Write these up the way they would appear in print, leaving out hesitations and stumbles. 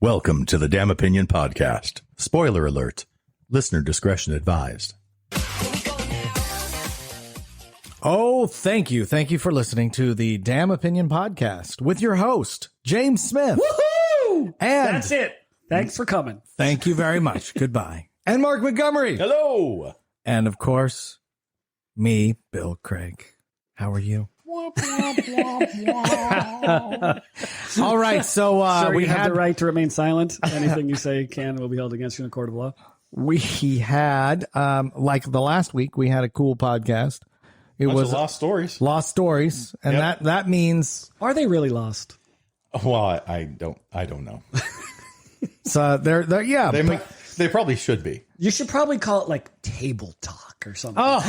Welcome to the Damn Opinion Podcast. Spoiler alert. Listener discretion advised. Oh, thank you. Thank you for listening to the Damn Opinion Podcast with your host, James Smith. Woohoo! And that's it. Thanks for coming. Thank you very much. Goodbye. And Mark Montgomery. Hello. And of course, me, Bill Craig. How are you? All right. So we have the right to remain silent. Anything you say can and will be held against you in a court of law. We had, like the last week, we had a cool podcast. It was Lost Stories. Lost Stories. And that means... Are they really lost? Well, I don't know. So they're yeah. They probably should be. You should probably call it like table talk or something. Oh,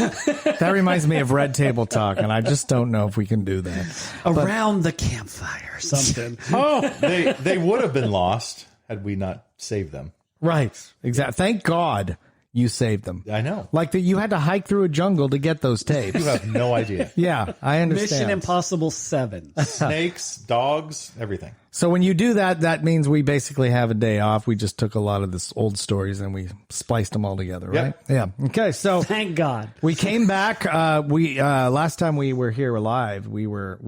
that reminds me of Red Table Talk, and I just don't know if we can do that. Around the campfire or something. Oh, they would have been lost had we not saved them. Right. Exactly. Thank God you saved them. I know. Like that you had to hike through a jungle to get those tapes. You have no idea. Yeah, I understand. Mission Impossible 7. Snakes, dogs, everything. So when you do that, that means we basically have a day off. We just took a lot of this old stories and we spliced them all together, right? Yep. Yeah. Okay. So thank God we came back. We last time we were here alive, we were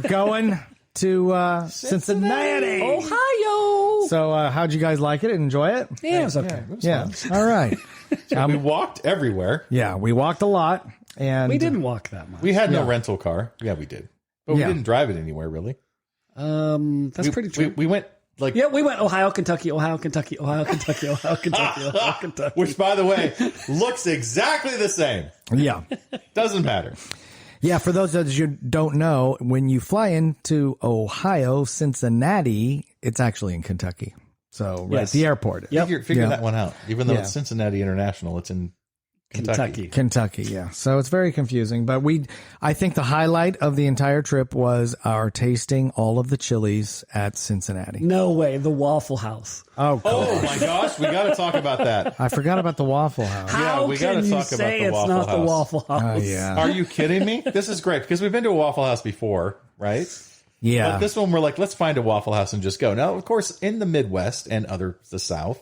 going to Cincinnati, Ohio. So how'd you guys like it? Enjoy it? Yeah, it was okay. It was fun. All right. We walked everywhere. Yeah, we walked a lot, and we didn't walk that much. We had no rental car. Yeah, we did, but we didn't drive it anywhere really. That's pretty true. We went we went Ohio, Kentucky, Ohio, Kentucky, Ohio, Kentucky, Ohio, Kentucky, Ohio, Kentucky. Which, by the way, looks exactly the same. Yeah. Doesn't matter. Yeah, for those of you who don't know, when you fly into Ohio, Cincinnati, it's actually in Kentucky. So, right at the airport. Figure that one out. Even though it's Cincinnati International, it's in Kentucky, yeah. So it's very confusing. But I think the highlight of the entire trip was our tasting all of the chilies at Cincinnati. No way, the Waffle House. Oh my gosh, we got to talk about that. I forgot about the Waffle House. How we can got to you talk say about the it's not the Waffle House? Oh, yeah. Are you kidding me? This is great because we've been to a Waffle House before, right? Yeah. But this one, we're like, let's find a Waffle House and just go. Now, of course, in the Midwest and the South,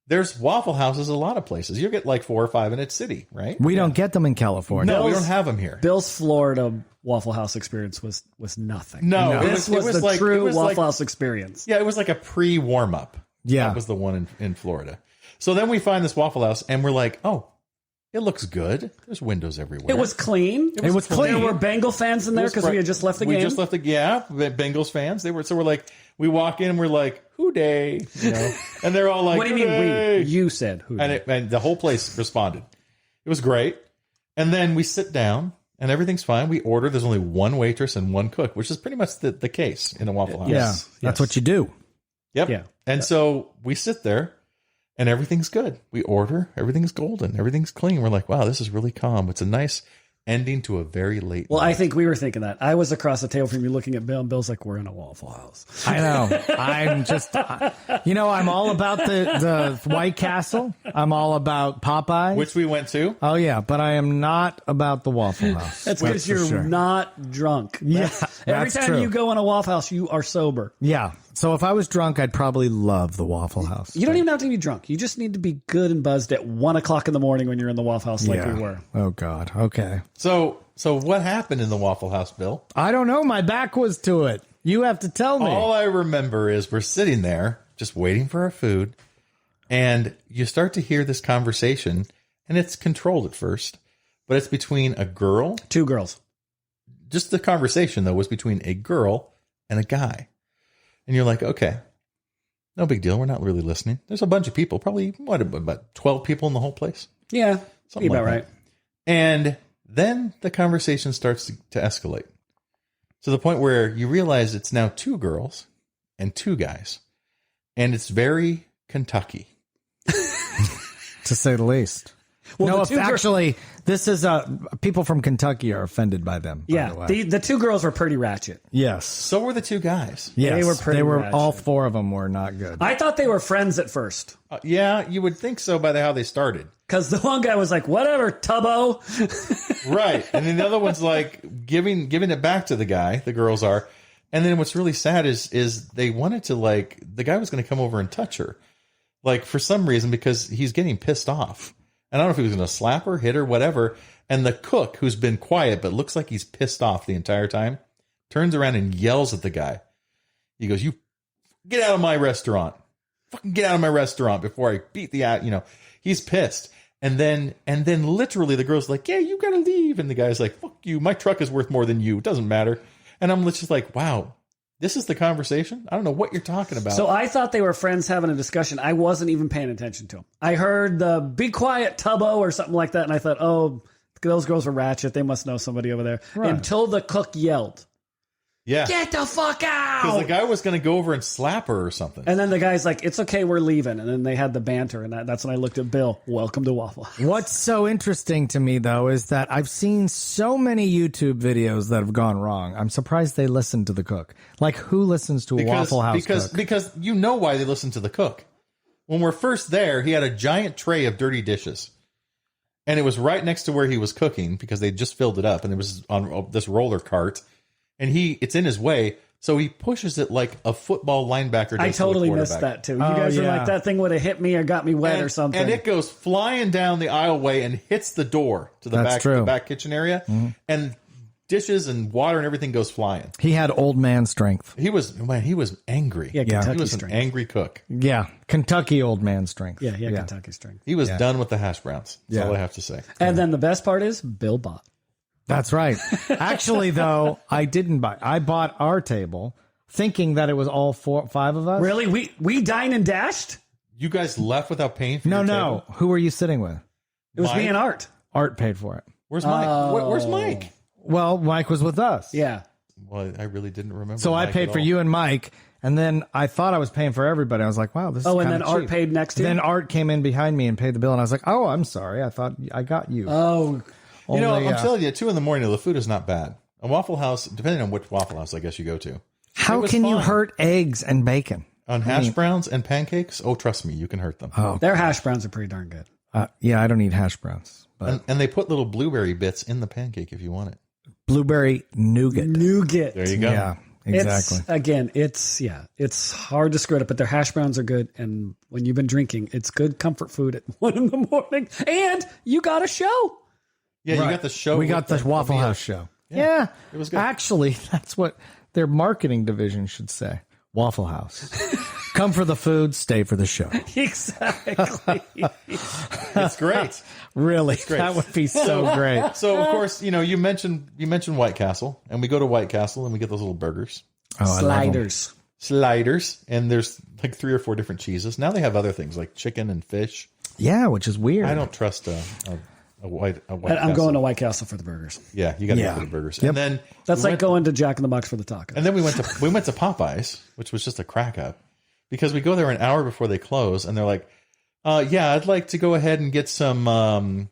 there's Waffle Houses a lot of places. You get like 4 or 5 in each city, right? We don't get them in California. No, we don't have them here. Bill's Florida Waffle House experience was nothing. No. This was the true Waffle House experience. Yeah, it was like a pre-warm-up. Yeah. That was the one in Florida. So then we find this Waffle House, and we're like, oh, it looks good. There's windows everywhere. It was clean. It was clean. There were Bengal fans in there because we had just left the game. We just left Bengals fans. So we're like, we walk in, we're like, who day? You know? And they're all like, what do you mean we? You said who day. And the whole place responded. It was great. And then we sit down, and everything's fine. We order. There's only one waitress and one cook, which is pretty much the case in a Waffle House. Yeah, that's what you do. Yep. Yeah. And so we sit there, and everything's good. We order. Everything's golden. Everything's clean. We're like, wow, this is really calm. It's a nice ending to a very late night. I think we were thinking that. I was across the table from you looking at Bill, and Bill's like, we're in a Waffle House. I know. I'm just, I'm all about the White Castle. I'm all about Popeyes. Which we went to. Oh, yeah. But I am not about the Waffle House. That's because you're not drunk. Yeah. Every time you go in a Waffle House, you are sober. Yeah. So if I was drunk, I'd probably love the Waffle House. You don't even have to be drunk. You just need to be good and buzzed at 1 o'clock in the morning when you're in the Waffle House like we were. Oh, God. Okay. So what happened in the Waffle House, Bill? I don't know. My back was to it. You have to tell me. All I remember is we're sitting there just waiting for our food, and you start to hear this conversation, and it's controlled at first, but it's between a girl. 2 girls. Just the conversation, though, was between a girl and a guy. And you're like, okay, no big deal. We're not really listening. There's a bunch of people, probably, about 12 people in the whole place? Yeah, something about like right. That. And then the conversation starts to escalate to the point where you realize it's now 2 girls and 2 guys. And it's very Kentucky. To say the least. Well, no, actually, this is people from Kentucky are offended by them. Yeah, by the way. The 2 girls were pretty ratchet. Yes. So were the 2 guys. Yes, they were pretty ratchet. All 4 of them were not good. I thought they were friends at first. Yeah, you would think so by how they started. Because the one guy was like, whatever, Tubbo. Right. And then the other one's like giving it back to the guy, the girls are, And then what's really sad is they wanted to, like, the guy was going to come over and touch her, like, for some reason, because he's getting pissed off. And I don't know if he was going to slap her, hit her, whatever. And the cook, who's been quiet but looks like he's pissed off the entire time, turns around and yells at the guy. He goes, "You get out of my restaurant. Fucking get out of my restaurant before I beat the out." You know, he's pissed. And then literally the girl's like, "Yeah, you got to leave." And the guy's like, "Fuck you. My truck is worth more than you. It doesn't matter." And I'm just like, wow, this is the conversation? I don't know what you're talking about. So I thought they were friends having a discussion. I wasn't even paying attention to them. I heard the "be quiet, Tubbo" or something like that. And I thought, oh, those girls are ratchet. They must know somebody over there. Right. Until the cook yelled. Yeah. "Get the fuck out!" Because the guy was going to go over and slap her or something. And then the guy's like, "It's okay, we're leaving." And then they had the banter. And that's when I looked at Bill. Welcome to Waffle House. What's so interesting to me, though, is that I've seen so many YouTube videos that have gone wrong. I'm surprised they listen to the cook. Like, who listens to a Waffle House cook? Because you know why they listen to the cook. When we're first there, he had a giant tray of dirty dishes. And it was right next to where he was cooking because they just filled it up. And it was on this roller cart. And it's in his way, so he pushes it like a football linebacker does. I totally missed that, too. You guys were like, that thing would have hit me or got me wet or something. And it goes flying down the aisleway and hits the door to the back kitchen area. Mm-hmm. And dishes and water and everything goes flying. He had old man strength. He was angry. Yeah, Kentucky he was strength. An angry cook. Yeah, Kentucky old man strength. Yeah, Kentucky strength. He was done with the hash browns. That's all I have to say. And then the best part is Bill bought. That's right. Actually, though, I didn't buy. I bought our table thinking that it was all 5 of us. Really? We dined and dashed? You guys left without paying for your table? No. Who were you sitting with? It was me and Art. Art paid for it. Where's Mike? Where's Mike? Well, Mike was with us. Yeah. Well, I really didn't remember. So Mike I paid for you and Mike, and then I thought I was paying for everybody. I was like, wow, this is kind of cheap. And then Art paid next to you? Then Art came in behind me and paid the bill, and I was like, oh, I'm sorry. I thought I got you. Oh, I'm telling you, at 2 a.m, the food is not bad. A Waffle House, depending on which Waffle House I guess you go to. How can you hurt eggs and bacon? On hash browns and pancakes? Oh, trust me, you can hurt them. Oh, their hash browns are pretty darn good. Yeah, I don't eat hash browns. But. And they put little blueberry bits in the pancake if you want it. Blueberry nougat. There you go. Yeah, exactly. It's hard to screw it up, but their hash browns are good. And when you've been drinking, it's good comfort food at 1 a.m. And you got a show. Yeah, you got the show. We got the Waffle House show. Yeah, it was good. Actually, that's what their marketing division should say. Waffle House. Come for the food, stay for the show. Exactly. It's great. Really, that would be so great. So, of course, you mentioned White Castle, and we go to White Castle and we get those little burgers. Sliders. And there's like 3 or 4 different cheeses. Now they have other things like chicken and fish. Yeah, which is weird. I don't trust a White I'm Castle. going to White Castle for the burgers. Yeah, you got to go for the burgers. Yep. And then that's like going to Jack in the Box for the tacos. And then we went to Popeyes, which was just a crack up, because we go there an hour before they close, and they're like, I'd like to go ahead and get some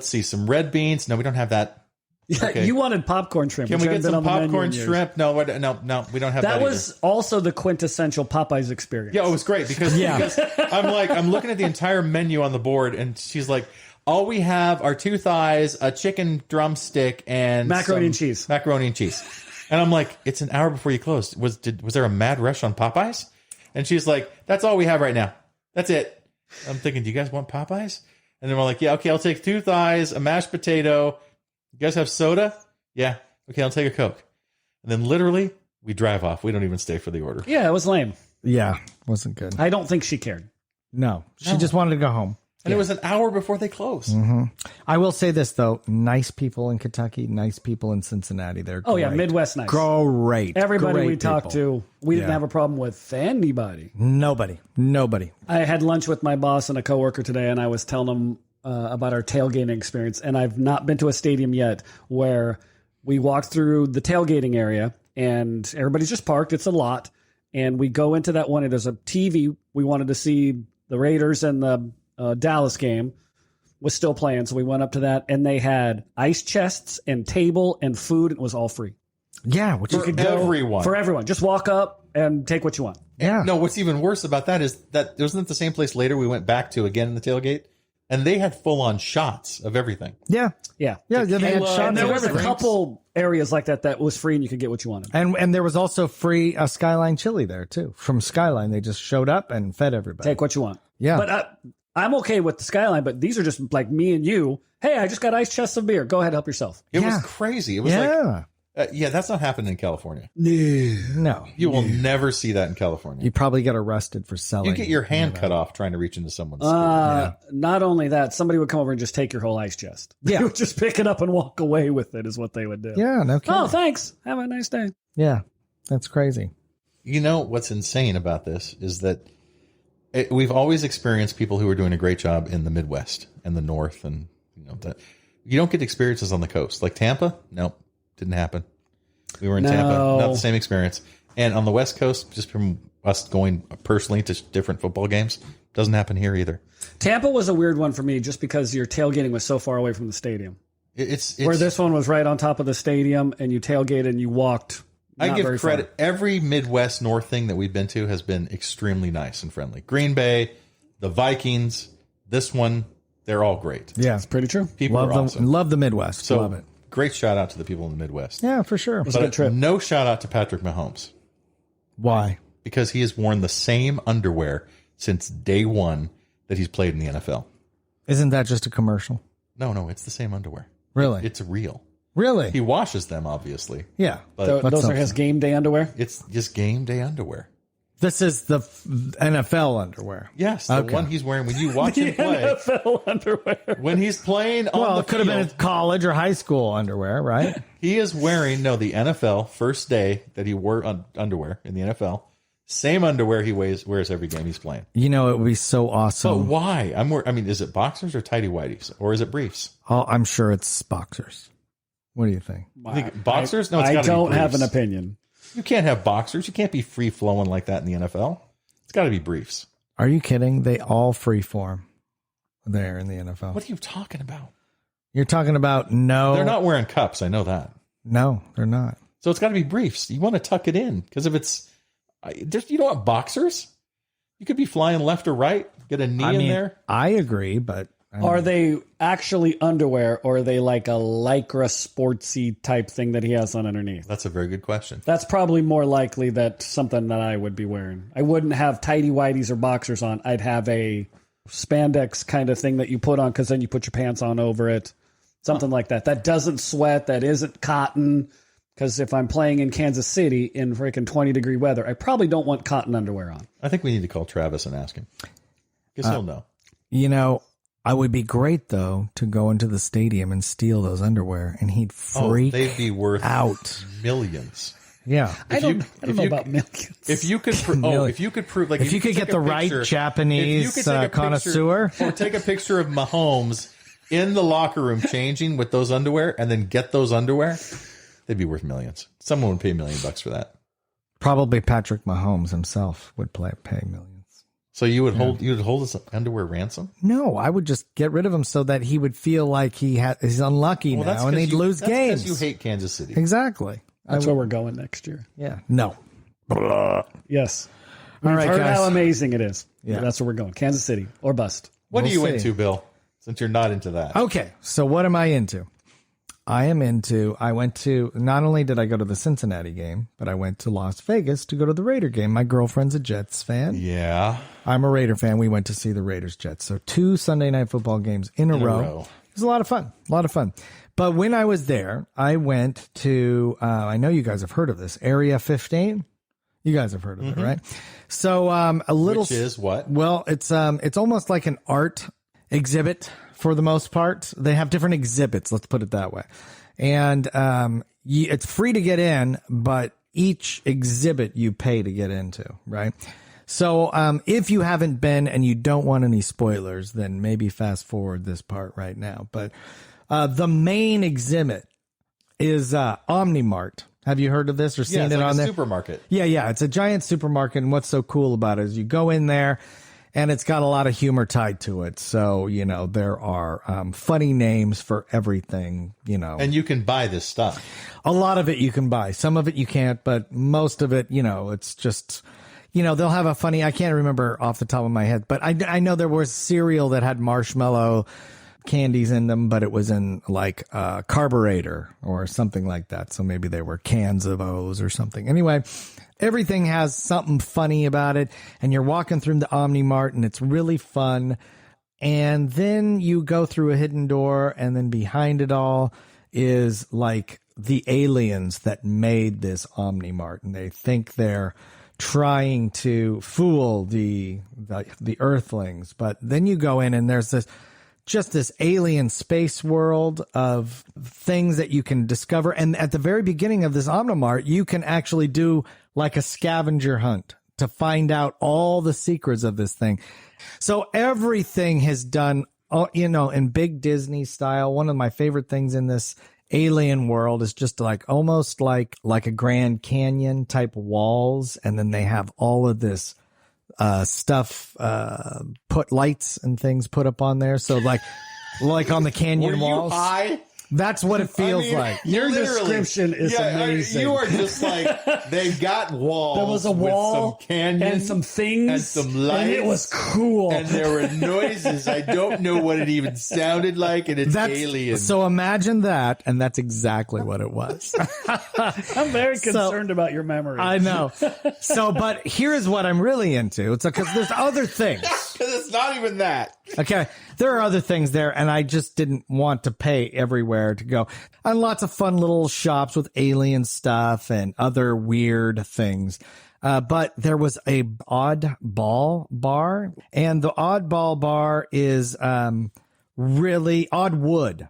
some red beans. No, we don't have that. Yeah, okay. You wanted popcorn shrimp. Can we get some popcorn shrimp? No, we don't have that. That was also the quintessential Popeyes experience. Yeah, it was great because I'm looking at the entire menu on the board, and she's like, all we have are 2 thighs, a chicken drumstick, and macaroni and cheese. And I'm like, it's an hour before you closed. Was there a mad rush on Popeyes? And she's like, that's all we have right now. That's it. I'm thinking, do you guys want Popeyes? And then we're like, yeah, okay, I'll take 2 thighs, a mashed potato. You guys have soda? Yeah. Okay, I'll take a Coke. And then literally, we drive off. We don't even stay for the order. Yeah, it was lame. Yeah, wasn't good. I don't think she cared. No, she just wanted to go home. And it was an hour before they closed. Mm-hmm. I will say this, though. Nice people in Kentucky, nice people in Cincinnati. They're great. Yeah, Midwest nice. Great. Everybody we talked to, we didn't have a problem with anybody. Nobody. I had lunch with my boss and a coworker today, and I was telling them about our tailgating experience. And I've not been to a stadium yet where we walked through the tailgating area, and everybody's just parked. It's a lot. And we go into that one, and there's a TV. We wanted to see the Raiders and the Dallas game was still playing, so we went up to that, and they had ice chests and table and food. It was all free. Yeah, which you could go for everyone. Just walk up and take what you want. Yeah. No, what's even worse about that is that wasn't it the same place later we went back to again in the tailgate? And they had full on shots of everything. Yeah. Yeah. They had shots. And there of was a everything. couple areas like that was free and you could get what you wanted. And there was also free Skyline chili there too. From Skyline, they just showed up and fed everybody. Take what you want. Yeah. But I'm okay with the Skyline, but these are just like me and you. Hey, I just got ice chests of beer. Go ahead, help yourself. It was crazy. It was that's not happening in California. No. You will never see that in California. You probably get arrested for selling. You get your hand cut off trying to reach into someone's scooter. Not only that, somebody would come over and just take your whole ice chest. Yeah. They would just pick it up and walk away with it is what they would do. Yeah, no kidding. Oh, thanks. Have a nice day. Yeah, that's crazy. You know what's insane about this is that we've always experienced people who are doing a great job in the Midwest and the North, and you don't get experiences on the coast like Tampa. Nope, didn't happen. We were in Tampa, not the same experience. And on the West Coast, just from us going personally to different football games, doesn't happen here either. Tampa was a weird one for me just because your tailgating was so far away from the stadium. It's where this one was right on top of the stadium, and you tailgated and you walked. I give credit. Every Midwest North thing that we've been to has been extremely nice and friendly. Green Bay, the Vikings, this one, they're all great. Yeah, it's pretty true. People are awesome. Love the Midwest. So love it. Great shout out to the people in the Midwest. Yeah, for sure. It was a good trip. No shout out to Patrick Mahomes. Why? Because he has worn the same underwear since day one that he's played in the NFL. Isn't that just a commercial? No, it's the same underwear. Really? It's real. Really? He washes them, obviously. Yeah. But those are his game day underwear? It's just game day underwear. This is the NFL underwear. Yes, the one he's wearing when you watch him play. NFL underwear. When he's playing on the Well, it could have been college or high school underwear, right? He is wearing, the NFL, first day that he wore underwear in the NFL. Same underwear he wears every game he's playing. It would be so awesome. But why? Is it boxers or tighty whities? Or is it briefs? Oh, I'm sure it's boxers. What do you think? You think boxers? No, I don't have an opinion. You can't have boxers. You can't be free flowing like that in the NFL. It's got to be briefs. Are you kidding? They all freeform there in the NFL. What are you talking about? You're talking about no. They're not wearing cups. I know that. No, they're not. So it's got to be briefs. You want to tuck it in because if it's, you don't want boxers. You could be flying left or right. Get a knee in there. I agree, but. Are they actually underwear, or are they like a Lycra sportsy type thing that he has on underneath? That's a very good question. That's probably more likely that something that I would be wearing. I wouldn't have tighty whities or boxers on. I'd have a spandex kind of thing that you put on because then you put your pants on over it. Something like that. That doesn't sweat. That isn't cotton. Because if I'm playing in Kansas City in freaking 20-degree weather, I probably don't want cotton underwear on. I think we need to call Travis and ask him. Because he'll know. I would be great, though, to go into the stadium and steal those underwear, and he'd freak they'd be worth out millions. Yeah. I don't know about millions. If you could prove, like, if you could get the right Japanese connoisseur, or take a picture of Mahomes in the locker room changing with those underwear, and then get those underwear, they'd be worth millions. Someone would pay $1 million for that. Probably Patrick Mahomes himself would pay millions. So you would hold his underwear ransom? No, I would just get rid of him so that he would feel like he's unlucky now, and they'd lose games. Because you hate Kansas City. Exactly. That's where we're going next year. Yeah. No. Yes. All right, heard guys. how amazing it is. Yeah. That's where we're going. Kansas City or bust. What are you see. into, Bill? Since you're not into that. Okay. So what am I into? I went to, not only did I go to the Cincinnati game, but I went to Las Vegas to go to the Raider game. My girlfriend's a Jets fan. Yeah. I'm a Raider fan. We went to see the Raiders Jets. So 2 Sunday night football games in a row. It was a lot of fun. But when I was there, I went to, I know you guys have heard of this, Area 15. You guys have heard of it, right? So a little. Which is what? Well, it's almost like an art exhibit. For the most part, they have different exhibits. Let's put it that way. And it's free to get in, but each exhibit you pay to get into, right? So if you haven't been and you don't want any spoilers, then maybe fast forward this part right now. But the main exhibit is Omnimart. Have you heard of this or seen it on there? Supermarket. Yeah. It's a giant supermarket. And what's so cool about it is you go in there, and it's got a lot of humor tied to it. So, there are funny names for everything, And you can buy this stuff. A lot of it you can buy. Some of it you can't, but most of it, it's just, they'll have a funny, I can't remember off the top of my head, but I know there was cereal that had marshmallow candies in them, but it was in like a carburetor or something like that. So maybe they were cans of O's or something. Anyway, everything has something funny about it. And you're walking through the Omni Mart and it's really fun. And then you go through a hidden door, and then behind it all is like the aliens that made this Omni Mart, and they think they're trying to fool the Earthlings. But then you go in, and there's this alien space world of things that you can discover. And at the very beginning of this Omnimart, you can actually do like a scavenger hunt to find out all the secrets of this thing. So everything has done, in big Disney style. One of my favorite things in this alien world is just like almost like a Grand Canyon type walls. And then they have all of this stuff, put lights and things put up on there. So like on the canyon walls. High? That's what it feels like. Your description is amazing. You are just like, they've got walls. There was a wall with some canyons and some things and some lights. And it was cool. And there were noises. I don't know what it even sounded like, and it's alien. So imagine that, and that's exactly what it was. I'm very concerned about your memory. I know. So, but here's what I'm really into. It's because there's other things. Because it's not even that. Okay. There are other things there, and I just didn't want to pay everywhere to go. And lots of fun little shops with alien stuff and other weird things. But there was a oddball bar, and the oddball bar is really odd wood,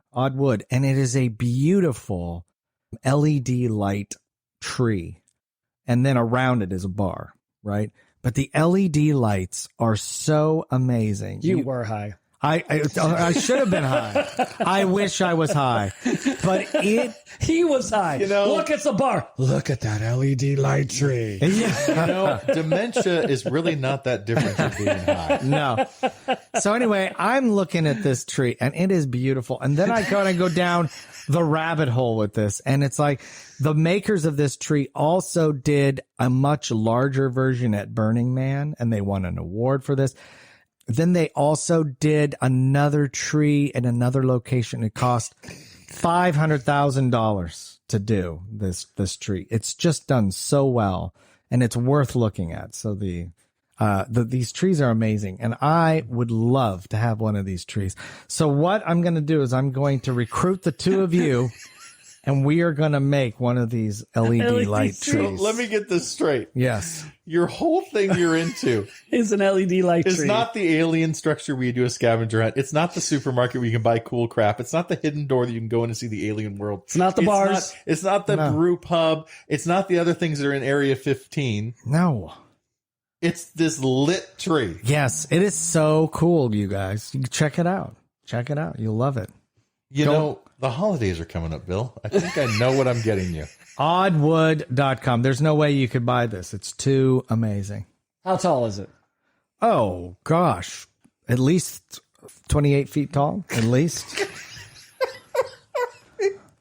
and it is a beautiful LED light tree. And then around it is a bar, right? But the LED lights are so amazing. You were high. I should have been high. I wish I was high, but he was high. Look at the bar. Look at that LED light tree. Yeah. Dementia is really not that different from being high. No. So anyway, I'm looking at this tree, and it is beautiful. And then I kind of go down the rabbit hole with this, and it's like the makers of this tree also did a much larger version at Burning Man, and they won an award for this. Then they also did another tree in another location. It cost $500,000 to do this tree. It's just done so well, and it's worth looking at. So these trees are amazing, and I would love to have one of these trees. So what I'm going to do is I'm going to recruit the two of you, and we are going to make one of these LED light trees. So let me get this straight. Yes. Your whole thing you're into is an LED light tree. It's not the alien structure where you do a scavenger hunt. It's not the supermarket where you can buy cool crap. It's not the hidden door that you can go in and see the alien world. It's not the bars. It's not the brew pub. It's not the other things that are in Area 15. No. It's this lit tree. Yes, it is so cool, you guys. You check it out. Check it out. You'll love it. You know, the holidays are coming up, Bill. I think I know what I'm getting you. Oddwood.com. There's no way you could buy this. It's too amazing. How tall is it? Oh, gosh. At least 28 feet tall. At least.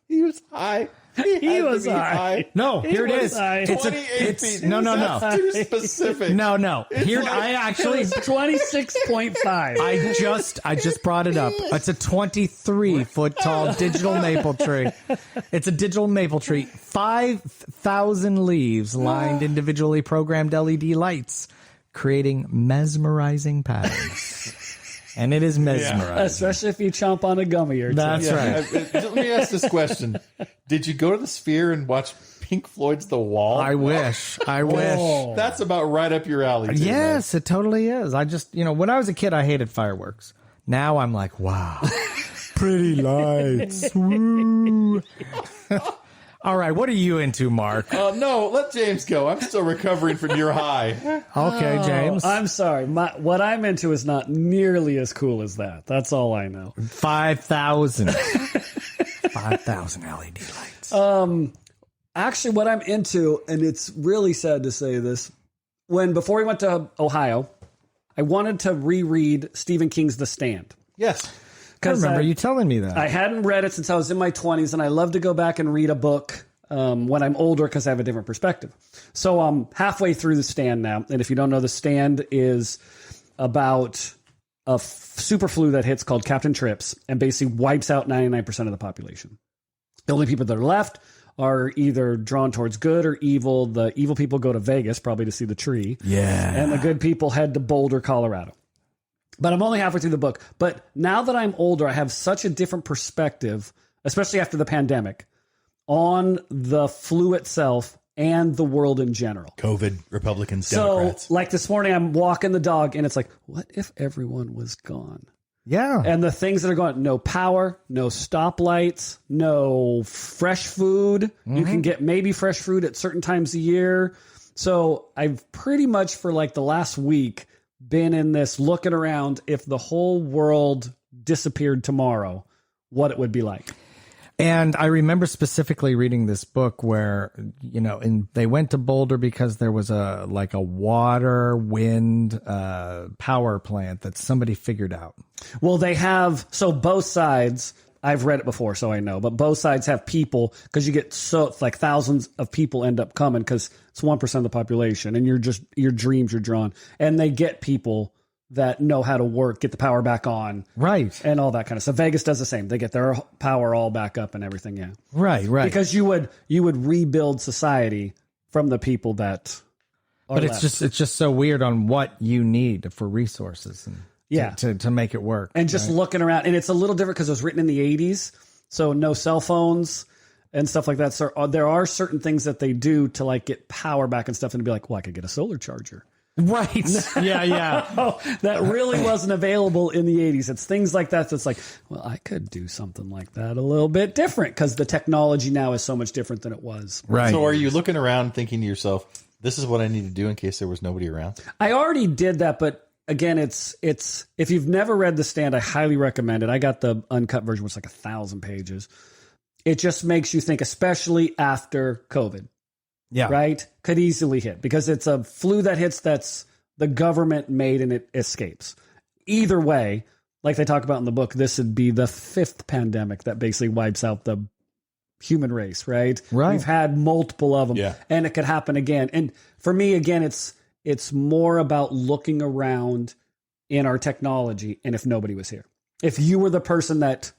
He was high. He was high. No, here it is. It's 28 feet. No. That's too specific. No. Here, like, I actually 26.5. I just brought it up. It's a 23-foot tall digital maple tree. It's a digital maple tree. 5,000 leaves lined individually programmed LED lights, creating mesmerizing patterns. And it is mesmerizing. Especially if you chomp on a gummy or two. That's right. Let me ask this question. Did you go to the Sphere and watch Pink Floyd's The Wall? I wish. That's about right up your alley. Too, yes, it totally is. I just, when I was a kid, I hated fireworks. Now I'm like, wow, pretty lights. Woo. All right, what are you into, Mark? No, let James go. I'm still recovering from your high. Okay, James. I'm sorry. What I'm into is not nearly as cool as that. That's all I know. 5,000. 5,000 LED lights. Actually, what I'm into, and it's really sad to say this, before we went to Ohio, I wanted to reread Stephen King's The Stand. Yes. I remember you telling me that. I hadn't read it since I was in my 20s, and I love to go back and read a book when I'm older because I have a different perspective. So I'm halfway through The Stand now. And if you don't know, The Stand is about a super flu that hits called Captain Trips and basically wipes out 99% of the population. The only people that are left are either drawn towards good or evil. The evil people go to Vegas, probably to see the tree. Yeah. And the good people head to Boulder, Colorado. But I'm only halfway through the book. But now that I'm older, I have such a different perspective, especially after the pandemic, on the flu itself and the world in general. COVID, Republicans, Democrats. So, like this morning, I'm walking the dog, and it's like, what if everyone was gone? Yeah. And the things that are going, no power, no stoplights, no fresh food. You can get maybe fresh food at certain times a year. So I've pretty much for like the last week been in this looking around if the whole world disappeared tomorrow, what it would be like. And I remember specifically reading this book where, you know, they went to Boulder because there was a water, wind, power plant that somebody figured out. Well, they have, so both sides, I've read it before, so I know, but both sides have people because you get like thousands of people end up coming because it's 1% of the population and your dreams are drawn, and they get people that know how to work, get the power back on. Right. And all that kind of stuff. Vegas does the same. They get their power all back up and everything. Yeah. Right. Because you would rebuild society from the people that are But left. it's just so weird on what you need for resources and to make it work. And just looking around, and it's a little different because it was written in the 80s. So no cell phones and stuff like that. So there are certain things that they do to like get power back and stuff, and to be like, well, I could get a solar charger. Right. Yeah. Oh, that really wasn't available in the 80s. It's things like that that's like, well, I could do something like that a little bit different because the technology now is so much different than it was. Right. So are you looking around thinking to yourself, this is what I need to do in case there was nobody around? I already did that, but again, it's if you've never read The Stand, I highly recommend it. I got the uncut version, which is like 1,000 pages. It just makes you think, especially after COVID. Yeah. Right? Could easily hit because it's a flu that hits that's the government made and it escapes. Either way, like they talk about in the book, this would be the 5th pandemic that basically wipes out the human race, right? Right. We've had multiple of them, Yeah. and it could happen again. And for me, again, it's more about looking around in our technology and if nobody was here. If you were the person that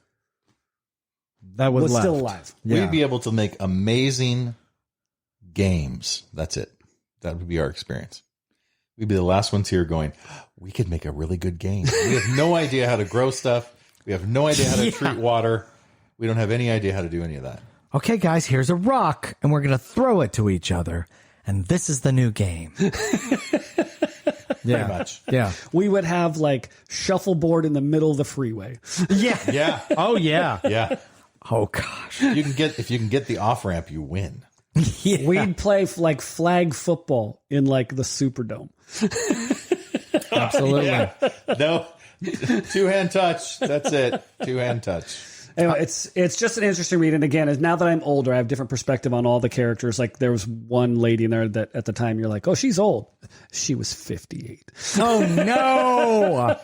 was left. still alive. Yeah. We'd be able to make amazing games. That's it. That would be our experience. We'd be the last ones here going, we could make a really good game. We have no idea how to grow stuff. We have no idea how to treat water. We don't have any idea how to do any of that. Okay, guys, here's a rock, and we're going to throw it to each other, and this is the new game. Pretty much. Yeah. We would have like shuffleboard in the middle of the freeway. Yeah. Yeah. Oh, yeah. Yeah. Oh, gosh. If you can get the off ramp, you win. Yeah. We'd play like flag football in like the Superdome. Absolutely. Yeah. No, 2-hand touch. That's it. 2-hand touch. Anyway, it's just an interesting read. And again, now that I'm older, I have different perspective on all the characters. Like there was one lady in there that at the time you're like, oh, she's old. She was 58. Oh, no.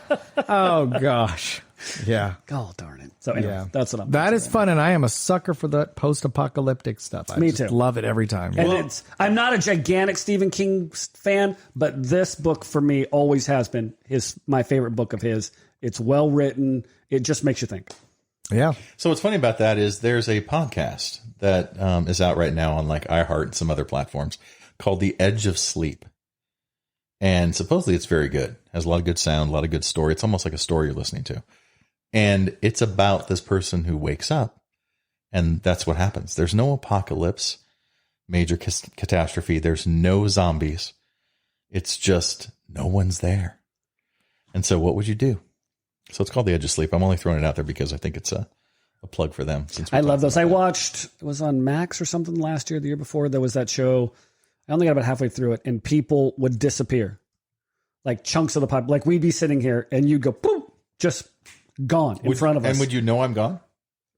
Oh, gosh. Yeah. Oh, darn it. So anyway, Yeah. that's what I'm That doing. is fun, and I am a sucker for that post-apocalyptic stuff. I Me just too. love it every time. And I'm not a gigantic Stephen King fan, but this book for me always has been my favorite book of his. It's well written. It just makes you think. Yeah. So what's funny about that is there's a podcast that is out right now on like iHeart and some other platforms called The Edge of Sleep. And supposedly it's very good. Has a lot of good sound, a lot of good story. It's almost like a story you're listening to. And it's about this person who wakes up, and that's what happens. There's no apocalypse, major catastrophe. There's no zombies. It's just no one's there. And so what would you do? So it's called The Edge of Sleep. I'm only throwing it out there because I think it's a plug for them. Since I love those. I watched, it was on Max or something last year, the year before. There was that show. I only got about halfway through it, and people would disappear. Like chunks of the pipe. Like we'd be sitting here, and you'd go, boom, just gone in front of us. And would you know I'm gone?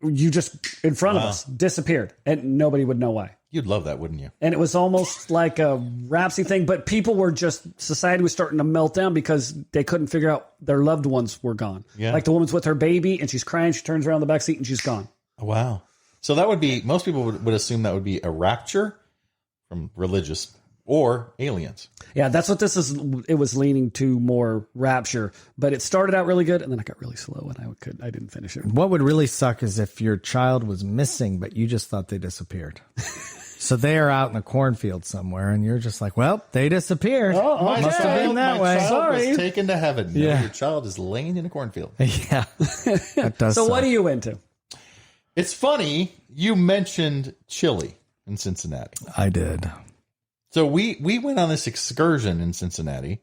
You just, in front of us, disappeared. And nobody would know why. You'd love that, wouldn't you? And it was almost like a Rhapsody thing, but people were society was starting to melt down because they couldn't figure out their loved ones were gone. Yeah. Like the woman's with her baby and she's crying. She turns around the back seat and she's gone. Oh, wow. So that would be, most people would assume that would be a rapture from religious or aliens. Yeah, that's what this is. It was leaning to more rapture, but it started out really good, and then I got really slow, and I didn't finish it. What would really suck is if your child was missing, but you just thought they disappeared. So they are out in a cornfield somewhere, and you're just like, well, they disappeared. Must have been that way. Sorry. Was taken to heaven. Yeah. Your child is laying in a cornfield. Yeah. That does so suck. what are you into? It's funny. You mentioned chili in Cincinnati. I did. So we went on this excursion in Cincinnati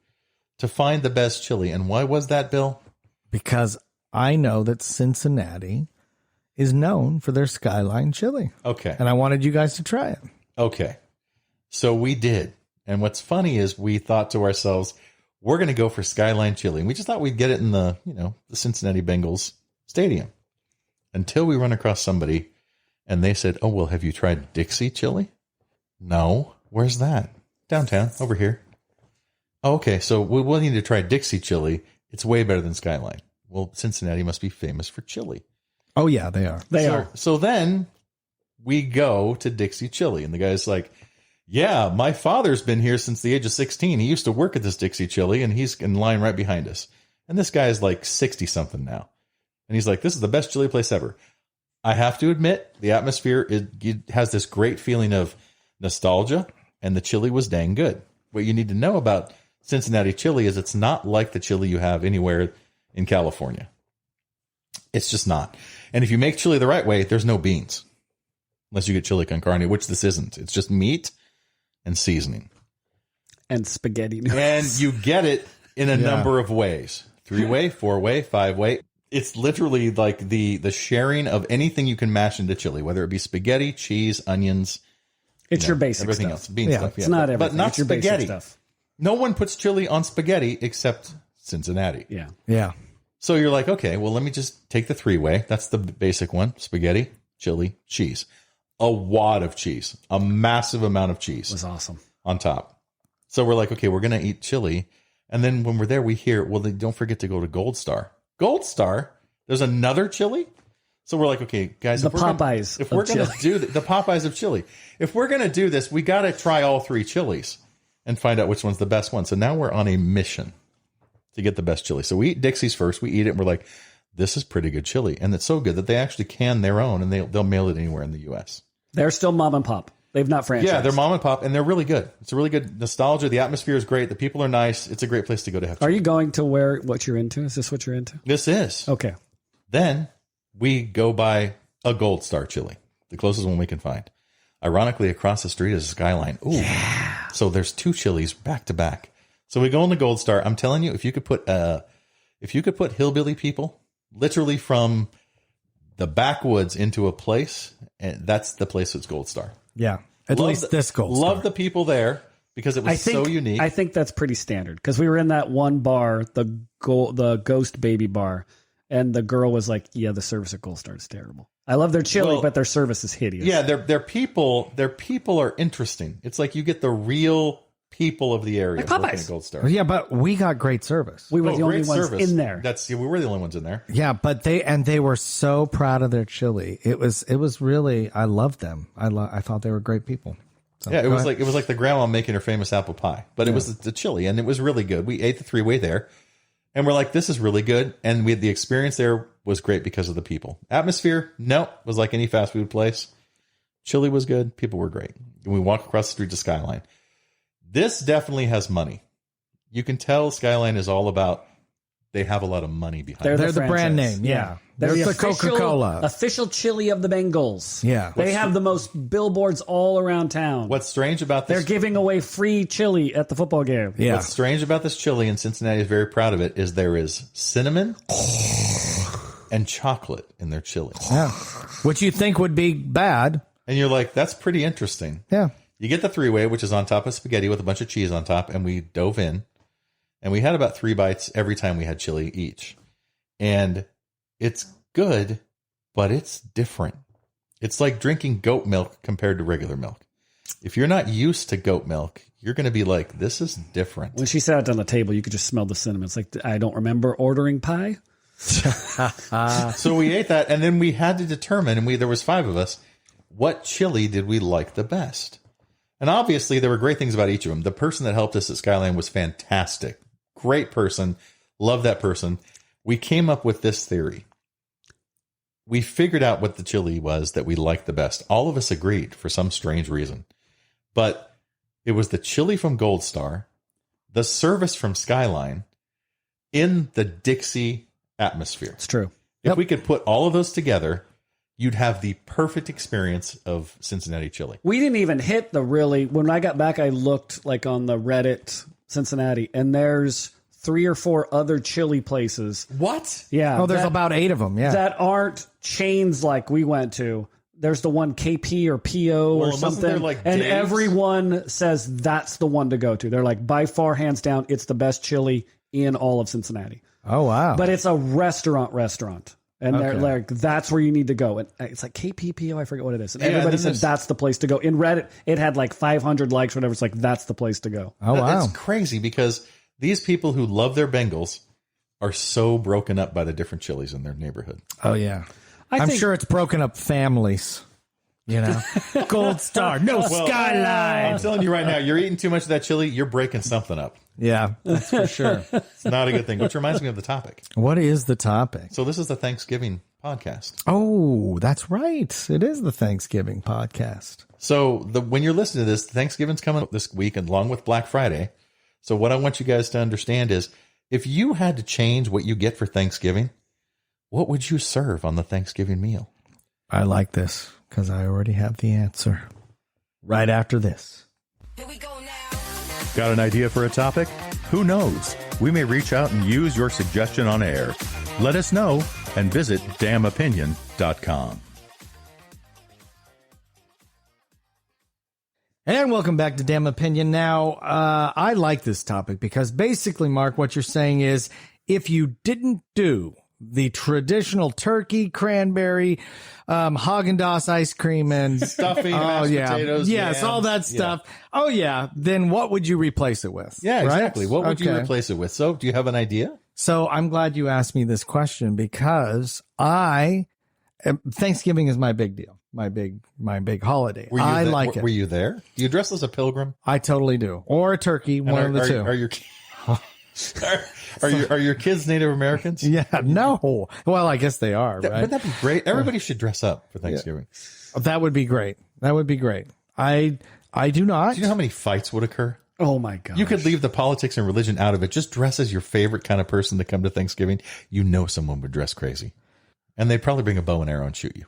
to find the best chili. And why was that, Bill? Because I know that Cincinnati is known for their Skyline chili. Okay. And I wanted you guys to try it. Okay. So we did. And what's funny is we thought to ourselves, we're going to go for Skyline chili. And we just thought we'd get it in the Cincinnati Bengals stadium. Until we run across somebody and they said, oh, well, have you tried Dixie chili? No. Where's that? Downtown, over here. Oh, okay, so we'll need to try Dixie chili. It's way better than Skyline. Well, Cincinnati must be famous for chili. Oh, yeah, they are. They are. So then we go to Dixie chili, and the guy's like, yeah, my father's been here since the age of 16. He used to work at this Dixie chili, and he's in line right behind us. And this guy is like 60-something now. And he's like, this is the best chili place ever. I have to admit, the atmosphere it has this great feeling of nostalgia. And the chili was dang good. What you need to know about Cincinnati chili is it's not like the chili you have anywhere in California. It's just not. And if you make chili the right way, there's no beans. Unless you get chili con carne, which this isn't. It's just meat and seasoning. And spaghetti noodles. And you get it in a number of ways. 3-way, 4-way, 5-way. It's literally like the sharing of anything you can mash into chili, whether it be spaghetti, cheese, onions. It's your basic everything stuff. Else, bean stuff. It's not everything. But not it's your spaghetti. Basic stuff. No one puts chili on spaghetti except Cincinnati. Yeah. Yeah. So you're like, okay, well, let me just take the 3-way. That's the basic one. Spaghetti, chili, cheese. A wad of cheese. A massive amount of cheese. It was awesome. On top. So we're like, okay, we're going to eat chili. And then when we're there, we hear, well, don't forget to go to Gold Star. Gold Star? There's another chili? So we're like, okay, guys, if we're going to do the Popeyes of chili, if we're going to do this, we got to try all 3 chilies and find out which one's the best one. So now we're on a mission to get the best chili. So we eat Dixie's first. We eat it. And we're like, this is pretty good chili. And it's so good that they actually can their own and they'll mail it anywhere in the U.S. They're still mom and pop. They've not franchised. Yeah, they're mom and pop, and they're really good. It's a really good nostalgia. The atmosphere is great. The people are nice. It's a great place to go to have chili. Are you going to what you're into? Is this what you're into? This is. Okay. Then we go buy a Gold Star chili, the closest one we can find. Ironically, across the street is a Skyline. Ooh. Yeah. So there's 2 chilies back to back. So we go in the Gold Star. I'm telling you, if you could put hillbilly people literally from the backwoods into a place, and that's the place that's Gold Star. Yeah. At least this Gold Star. Love the people there because it was so unique. I think that's pretty standard because we were in that one bar, the Ghost Baby Bar. And the girl was like, yeah, the service at Gold Star is terrible. I love their chili, but their service is hideous. Yeah, their people are interesting. It's like you get the real people of the area like working at Gold Star. Yeah, but we got great service. We were the only ones in there. We were the only ones in there. Yeah, but they were so proud of their chili. It was really, I loved them. I thought they were great people. So, yeah, it was like the grandma making her famous apple pie, but it was the chili, and it was really good. We ate the 3-way there. And we're like, this is really good. And the experience there was great because of the people. Atmosphere, no, was like any fast food place. Chili was good. People were great. And we walk across the street to Skyline. This definitely has money. You can tell Skyline is all about, they have a lot of money behind it. They're the brand name. Yeah. They're the Coca-Cola. Official chili of the Bengals. Yeah. They have the most billboards all around town. What's strange about this? They're giving away free chili at the football game. Yeah. What's strange about this chili, and Cincinnati is very proud of it, is there is cinnamon and chocolate in their chili. Yeah. Which you think would be bad. And you're like, that's pretty interesting. Yeah. You get the 3-way, which is on top of spaghetti with a bunch of cheese on top, and we dove in. And we had about 3 bites every time we had chili each. And it's good, but it's different. It's like drinking goat milk compared to regular milk. If you're not used to goat milk, you're going to be like, this is different. When she sat on the table, you could just smell the cinnamon. It's like, I don't remember ordering pie. So we ate that, and then we had to determine, and there was 5 of us, what chili did we like the best? And obviously, there were great things about each of them. The person that helped us at Skyline was fantastic. Great person. Love that person. We came up with this theory. We figured out what the chili was that we liked the best. All of us agreed for some strange reason. But it was the chili from Gold Star, the service from Skyline, in the Dixie atmosphere. It's true. If we could put all of those together, you'd have the perfect experience of Cincinnati chili. We didn't even hit when I got back, I looked like on the Reddit Cincinnati, and there's 3 or 4 other chili places. What? Yeah. Oh, there's about 8 of them. Yeah. That aren't chains like we went to. There's the one KP or PO or something. Like and Dave's? Everyone says that's the one to go to. They're like, by far, hands down, it's the best chili in all of Cincinnati. Oh, wow. But it's a restaurant. And they're like, that's where you need to go. And it's like KPPO, I forget what it is. And everybody said that's the place to go. In Reddit, it had like 500 likes, whatever. It's like, that's the place to go. Oh, wow. That's crazy because these people who love their Bengals are so broken up by the different chilies in their neighborhood. Oh, yeah. I'm sure it's broken up families. You know, Gold Star, Skyline. I'm telling you right now, you're eating too much of that chili, you're breaking something up. Yeah, that's for sure. It's not a good thing, which reminds me of the topic. What is the topic? So this is the Thanksgiving podcast. Oh, that's right. It is the Thanksgiving podcast. So when you're listening to this, Thanksgiving's coming up this week along with Black Friday. So what I want you guys to understand is if you had to change what you get for Thanksgiving, what would you serve on the Thanksgiving meal? I like this because I already have the answer right after this. Here we go now. Got an idea for a topic? Who knows? We may reach out and use your suggestion on air. Let us know and visit damnopinion.com. And welcome back to Damn Opinion. Now, I like this topic because basically, Mark, what you're saying is if you didn't do the traditional turkey, cranberry, Haagen-Dazs ice cream, and stuffing, mashed potatoes, yes, yams. all that stuff. Yeah. Oh, yeah. Then what would you replace it with? Yeah, exactly. Right? What would you replace it with? So, do you have an idea? So, I'm glad you asked me this question because Thanksgiving is my big deal, my big holiday. I like it. Were you there? Do you dress as a pilgrim? I totally do, or a turkey, one of the two. Are your Are your kids Native Americans? Yeah, no. Well, I guess they are, right? Wouldn't that be great? Everybody should dress up for Thanksgiving. Yeah. That would be great. That would be great. I do not. Do you know how many fights would occur? Oh, my God. You could leave the politics and religion out of it. Just dress as your favorite kind of person to come to Thanksgiving. You know someone would dress crazy. And they'd probably bring a bow and arrow and shoot you.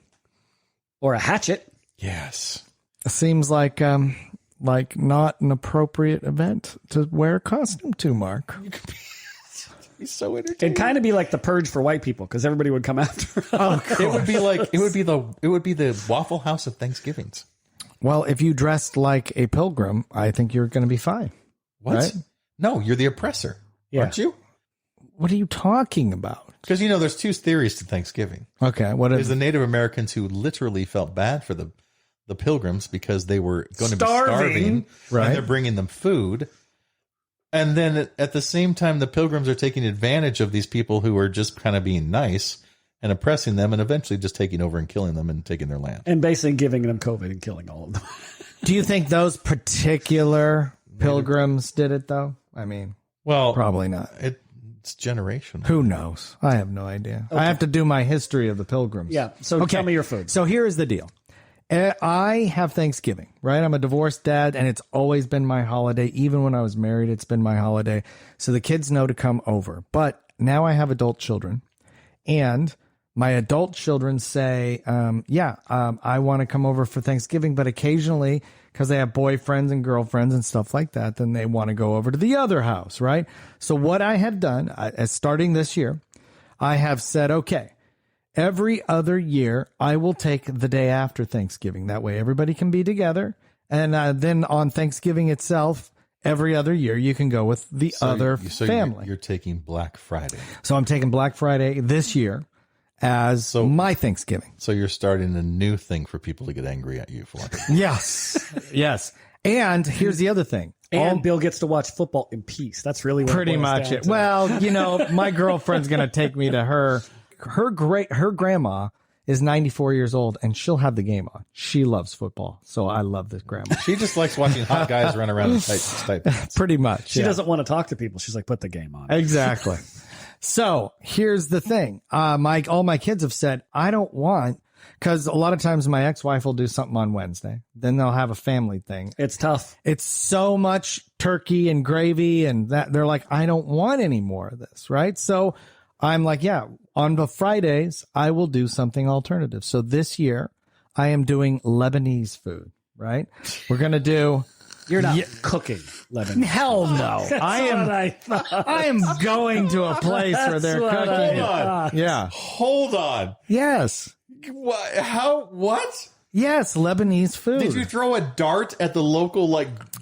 Or a hatchet. Yes. It seems like not an appropriate event to wear a costume to, Mark. You could be so entertaining. It'd kind of be like the purge for white people because everybody would come after. It would be like it would be the Waffle House of Thanksgivings. Well, if you dressed like a pilgrim, I think you're going to be fine. What? Right? No, you're the oppressor, aren't you? What are you talking about? Because there's 2 theories to Thanksgiving. Okay, what is the Native Americans who literally felt bad for the pilgrims because they were going to be starving, right? And they're bringing them food. And then at the same time, the pilgrims are taking advantage of these people who are just kind of being nice and oppressing them and eventually just taking over and killing them and taking their land. And basically giving them COVID and killing all of them. Do you think those particular pilgrims did it, though? I mean, well, probably not. It's generational. Who knows? I have no idea. Okay. I have to do my history of the pilgrims. Yeah, so tell me your food. So here is the deal. I have Thanksgiving, right? I'm a divorced dad, and it's always been my holiday. Even when I was married, it's been my holiday. So the kids know to come over. But now I have adult children, and my adult children say, I want to come over for Thanksgiving, but occasionally, because they have boyfriends and girlfriends and stuff like that, then they want to go over to the other house, right? So what I have done, starting this year, I have said, okay, every other year, I will take the day after Thanksgiving. That way, everybody can be together. And then on Thanksgiving itself, every other year, you can go with the other family. You're taking Black Friday. So I'm taking Black Friday this year as my Thanksgiving. So you're starting a new thing for people to get angry at you for. Yes. And here's the other thing. And Bill gets to watch football in peace. That's really what pretty much it. Well, you know, my girlfriend's going to take me to her grandma is 94 years old and she'll have the game on. She loves football. So I love this grandma. She just likes watching hot guys run around in tight pants. Pretty much. She doesn't want to talk to people. She's like, put the game on. Exactly. So here's the thing. All my kids have said, I don't want, because a lot of times my ex-wife will do something on Wednesday. Then they'll have a family thing. It's tough. It's so much turkey and gravy and that they're like, I don't want any more of this. Right. So I'm like, yeah, on the Fridays, I will do something alternative. So this year I am doing Lebanese food. Right. We're going to do. You're not cooking Lebanese. Hell no. I am going to a place where they're cooking. Hold on. Yeah. Hold on. Yes. What? How? What? Yes, Lebanese food. Did you throw a dart at the local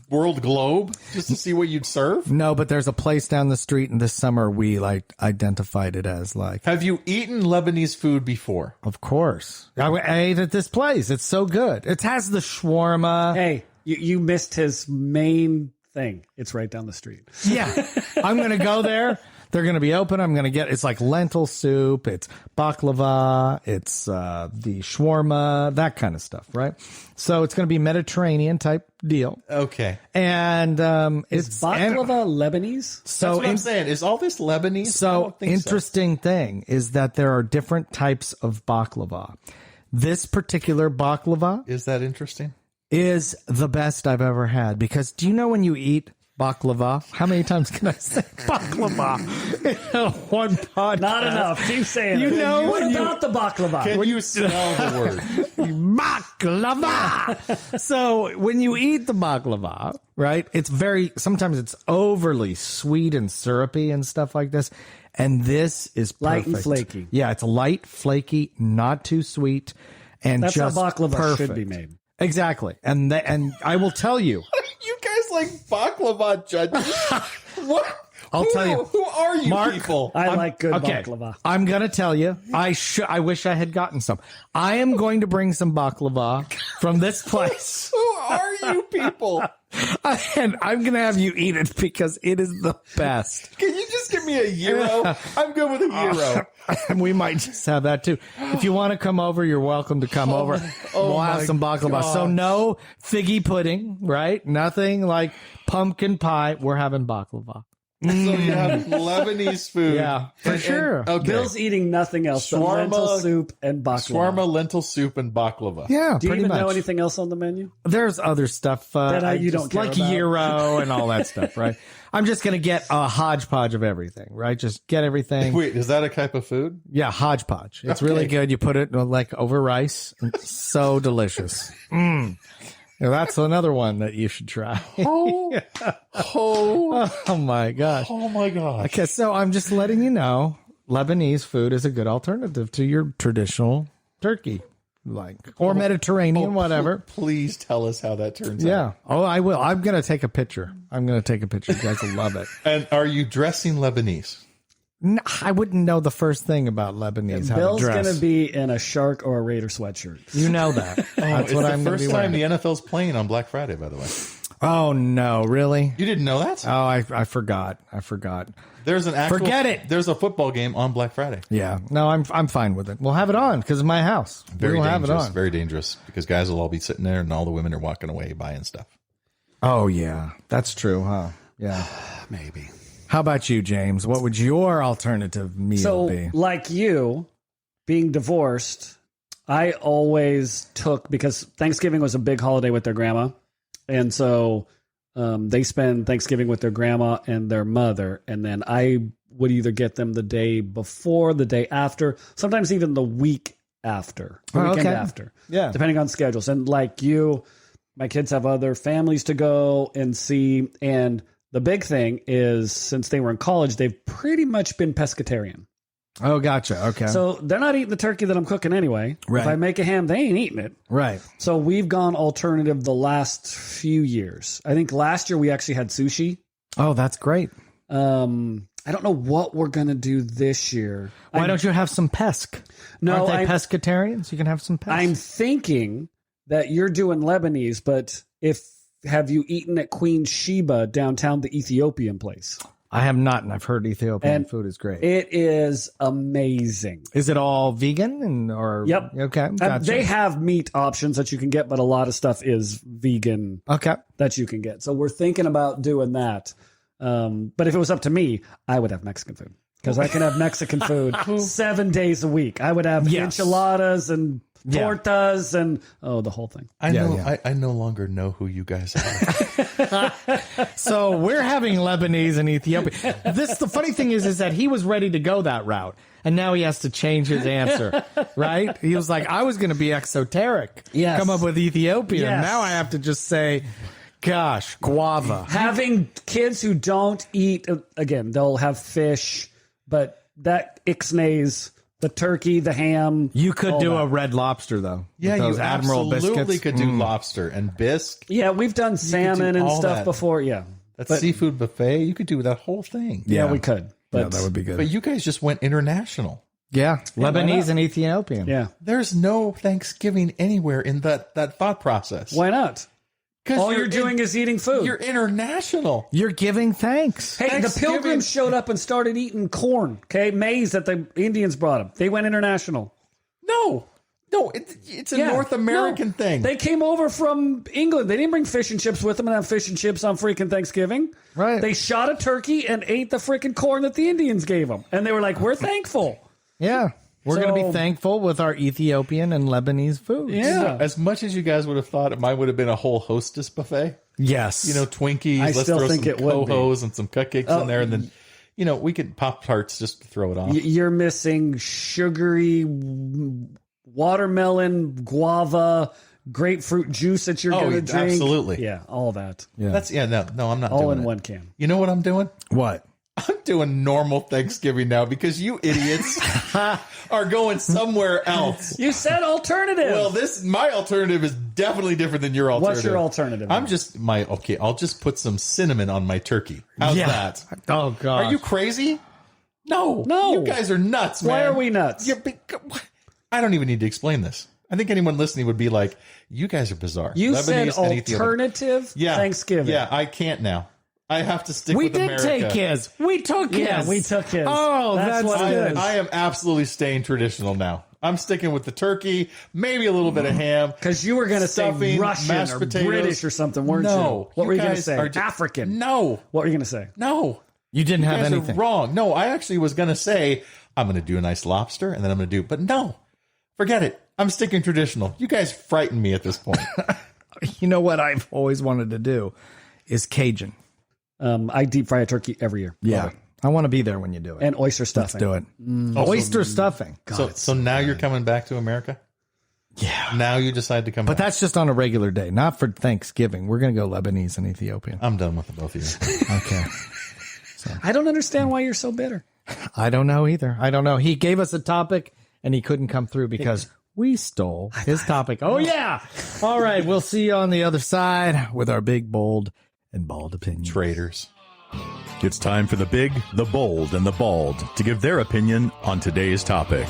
world globe just to see what you'd serve? No, but there's a place down the street, and this summer we identified it as Have you eaten Lebanese food before? Of course, I ate at this place. It's so good. It has the shawarma. Hey, you missed his main thing. It's right down the street. Yeah, I'm gonna go there. They're going to be open. I'm going to it's like lentil soup. It's baklava. It's the shawarma, that kind of stuff, right? So it's going to be Mediterranean type deal. Okay. And is baklava Lebanese? So that's what I'm saying. Is all this Lebanese? So interesting thing is that there are different types of baklava. This particular baklava is that interesting? Is the best I've ever had, because do you know when you eat baklava? How many times can I say baklava in one podcast? Not enough. Keep saying you it. Know what about the baklava? Can you smell the word? Baklava. So when you eat the baklava, right, sometimes it's overly sweet and syrupy and stuff like this. And this is perfect. Light and flaky. Yeah, it's light, flaky, not too sweet, and that's just how baklava perfect. should be made. Exactly. And I will tell you. You guys like baklava judges? What? I'll tell you. Who are you Mark, people? I like good baklava. I'm going to tell you. I wish I had gotten some. I am going to bring some baklava from this place. Who are you people? And I'm going to have you eat it because it is the best. Can you just give me a gyro? I'm good with a gyro. We might just have that too. If you want to come over, you're welcome to come over. We'll have some baklava. gosh. So no figgy pudding, right? Nothing like pumpkin pie. We're having baklava. So you have Lebanese food. Yeah, for sure. Okay. Bill's eating nothing else but lentil soup and baklava. Shawarma, lentil soup, and baklava. Yeah, Do you pretty even much. know anything else on the menu? There's other stuff That you don't care like about. gyro and all that stuff, right? I'm just going to get a hodgepodge of everything, right? Just get everything. Wait, is that a type of food? Yeah, hodgepodge. It's really good. You put it over rice. It's so delicious. Now, that's another one that you should try. Oh my gosh. Oh my gosh. Okay, so I'm just letting you know, Lebanese food is a good alternative to your traditional turkey, or Mediterranean, whatever. Please tell us how that turns out. Yeah. Oh, I will. I'm going to take a picture. You guys will love it. And are you dressing Lebanese? No, I wouldn't know the first thing about Lebanese. How Bill's to dress. going to be in a Shark or a Raider sweatshirt. You know that. That's It's what the I'm going to first be time wearing. the NFL's playing on Black Friday, by the way. Oh no, really? You didn't know that? Oh, I forgot. There's an actual. Forget it. There's a football game on Black Friday. Yeah. No, I'm fine with it. We'll have it on because it's my house. Very we'll dangerous. have it on. Very dangerous because guys will all be sitting there and all the women are walking away buying stuff. Oh yeah, that's true, huh? Yeah. Maybe. How about you, James? What would your alternative meal be? So, like you, being divorced, I always took, because Thanksgiving was a big holiday with their grandma. And so they spend Thanksgiving with their grandma and their mother. And then I would either get them the day before, the day after, sometimes even the week after, the weekend after. Yeah. Depending on schedules. And like you, my kids have other families to go and see. And the big thing is, since they were in college, they've pretty much been pescatarian. Oh, gotcha. Okay. So they're not eating the turkey that I'm cooking anyway. Right. If I make a ham, they ain't eating it. Right. So we've gone alternative the last few years. I think last year we actually had sushi. Oh, that's great. I don't know what we're going to do this year. Why don't you have some pesk? No, Aren't they pescatarians? You can have some pesk. I'm thinking that you're doing Lebanese, but if have you eaten at Queen Sheba downtown, the Ethiopian place? I have not, and I've heard Ethiopian food is great. It is amazing. Is it all vegan or? Yep. Okay. Gotcha. They have meat options that you can get, but a lot of stuff is vegan. Okay. That you can get. So we're thinking about doing that. But if it was up to me, I would have Mexican food because I can have Mexican food 7 days a week. I would have enchiladas and tortas and the whole thing. I no longer know who you guys are. So we're having Lebanese and Ethiopian. The funny thing is that he was ready to go that route, and now he has to change his answer. Right? He was like, I was going to be exoteric, come up with Ethiopian. And now I have to just say, gosh, guava. Having kids who don't eat, again, they'll have fish, but that ixnays. The turkey, the ham. You could do a red lobster, though. Yeah, those you Admiral absolutely biscuits. could do lobster and bisque. Yeah, we've done salmon and stuff before. Yeah. That's seafood buffet. You could do that whole thing. Yeah, we could. But that would be good. But you guys just went international. Yeah, Lebanese and Ethiopian. Yeah. There's no Thanksgiving anywhere in that thought process. Why not? All you're doing is eating food. You're international. You're giving thanks. Hey, the Pilgrims showed up and started eating corn, maize that the Indians brought them. They went international. No, it's a North American thing. They came over from England. They didn't bring fish and chips with them and have fish and chips on freaking Thanksgiving. Right. They shot a turkey and ate the freaking corn that the Indians gave them. And they were like, we're thankful. Yeah. We're going to be thankful with our Ethiopian and Lebanese food. Yeah. As much as you guys would have thought it might would have been a whole hostess buffet. Yes. Twinkies. I let's still throw think some it would be. Cohos and some cupcakes in there. And then, we could Pop-Tarts just to throw it off. You're missing sugary watermelon, guava, grapefruit juice that you're going to drink. Absolutely. Yeah, all that. Yeah. No, I'm not all doing in it. one can. You know what I'm doing? What? I'm doing normal Thanksgiving now because you idiots are going somewhere else. You said alternative. Well, my alternative is definitely different than your alternative. What's your alternative? I'll just put some cinnamon on my turkey. How's that? Oh, God. Are you crazy? No. You guys are nuts, man. Why are we nuts? I don't even need to explain this. I think anyone listening would be like, you guys are bizarre. You Lebanese said and Ethiopian. alternative Thanksgiving. Yeah, I can't now. I have to stick with America. We did take his. We took his. Yeah, we took his. Oh, that's what it is. I am absolutely staying traditional now. I'm sticking with the turkey, maybe a little bit of ham. Because you were going to say Russian mashed or potatoes. British or something, weren't No. you? What were you going to guys say? are African. No. What were you going to say? No. You didn't have guys anything. Are wrong. No, I actually was going to say, I'm going to do a nice lobster, and then I'm going to do, but no. Forget it. I'm sticking traditional. You guys frighten me at this point. You know what I've always wanted to do is Cajun. I deep fry a turkey every year. Yeah. I want to be there when you do it. And oyster stuffing. Let's do it. Oyster stuffing. God, so now you're coming back to America? Yeah. Now you decide to come But back. that's just on a regular day, not for Thanksgiving. We're going to go Lebanese and Ethiopian. I'm done with the both of you. Okay. I don't understand why you're so bitter. I don't know either. I don't know. He gave us a topic and he couldn't come through because we stole his topic. Oh, yeah. All right. We'll see you on the other side with our big, bold, and bald opinion. Traitors. It's time for the big, the bold, and the bald to give their opinion on today's topic.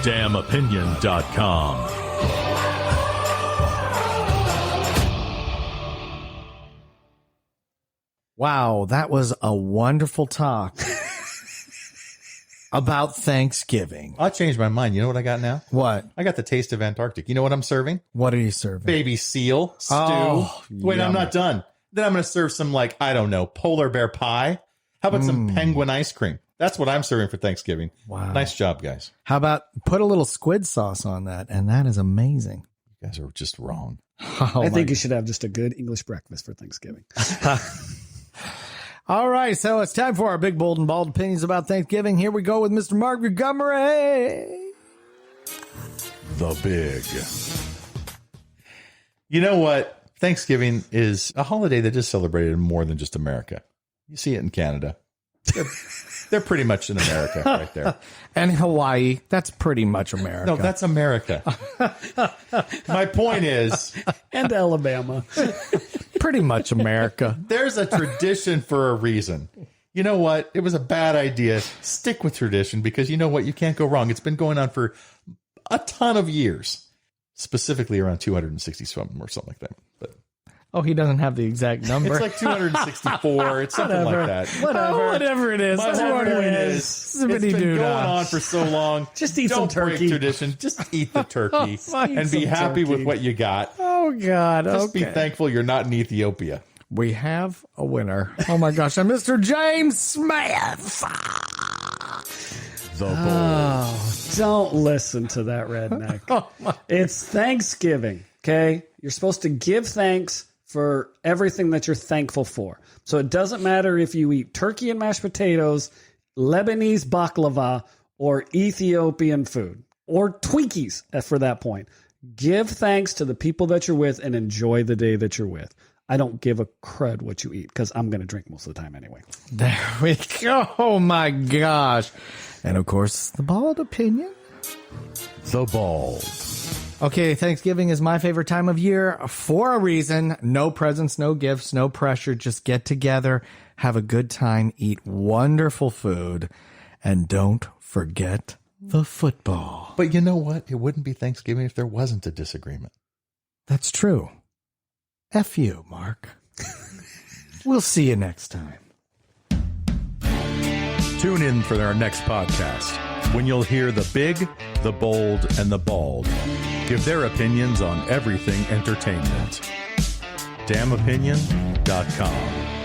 Damnopinion.com. Wow, that was a wonderful talk about Thanksgiving. I changed my mind. You know what I got now? What? I got the taste of Antarctic. You know what I'm serving? What are you serving? Baby seal stew. Oh, Wait, I'm yummy. not done. Then I'm going to serve some, polar bear pie. How about some penguin ice cream? That's what I'm serving for Thanksgiving. Wow. Nice job, guys. How about put a little squid sauce on that? And that is amazing. You guys are just wrong. Oh, I think you should have just a good English breakfast for Thanksgiving. All right, so it's time for our big, bold, and bald opinions about Thanksgiving. Here we go with Mr. Mark Montgomery. The big. You know what? Thanksgiving is a holiday that is celebrated in more than just America. You see it in Canada. They're pretty much in America right there. And Hawaii, that's pretty much America. No, that's America. My point is, And Alabama. pretty much America. there's a tradition for a reason. You know what? It was a bad idea. Stick with tradition because you know what? You can't go wrong. It's been going on for a ton of years, specifically around 260 something or something like that. But Oh, he doesn't have the exact number. It's like 264. It's something like that. Whatever it is. My whole point is, it's been going on for so long. Just eat Don't some turkey. break tradition. Just eat the turkey and be happy with what you got. Oh, God. Just be thankful you're not in Ethiopia. We have a winner. Oh, my gosh. I'm Mr. James Smith. The Bold. Oh, don't listen to that redneck. It's Thanksgiving, okay? You're supposed to give thanks for everything that you're thankful for. So it doesn't matter if you eat turkey and mashed potatoes, Lebanese baklava, or Ethiopian food, or Twinkies for that point. Give thanks to the people that you're with and enjoy the day that you're with. I don't give a crud what you eat because I'm going to drink most of the time anyway. There we go. Oh, my gosh. And, of course, the bald opinion. The Bald. Okay, Thanksgiving is my favorite time of year for a reason. No presents, no gifts, no pressure. Just get together, have a good time, eat wonderful food, and don't forget the football. But you know what? It wouldn't be Thanksgiving if there wasn't a disagreement. That's true. F you, Mark. We'll see you next time. Tune in for our next podcast when you'll hear the big, the bold, and the bald give their opinions on everything entertainment. damopinion.com